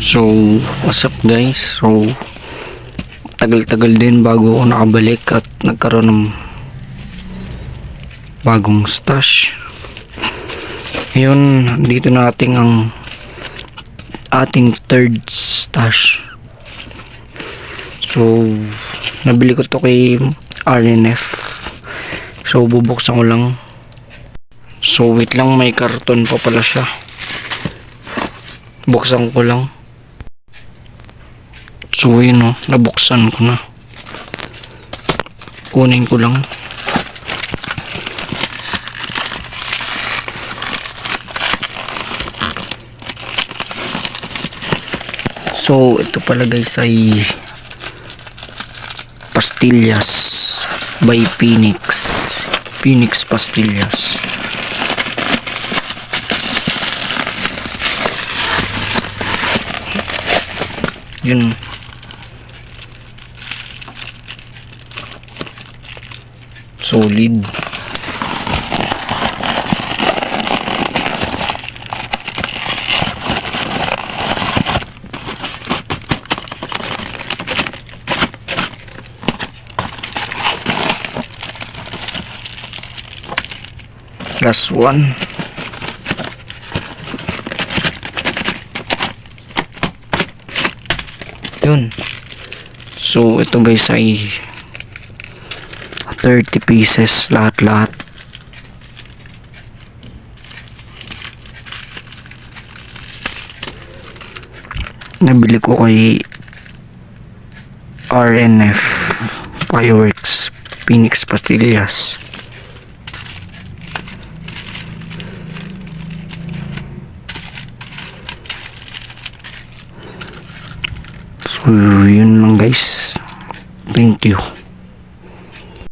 So, what's up guys? So, tagal-tagal din bago ako nakabalik at nagkaroon ng bagong stash. Ngayon, dito natin ang ating third stash. So, nabili ko to kay RNF. So, bubuksan ko lang. So, wait lang, may karton pa pala siya. Buksan ko lang. So yun o, nabuksan ko na. Kunin ko lang. So ito pala guys ay pastillas by Phoenix pastillas. Yun. Solid. Last one. Yun. So ito guys ay 30 pieces lahat-lahat. Nabili ko kay RNF Fireworks Phoenix Pastillas. So yun lang guys. Thank you.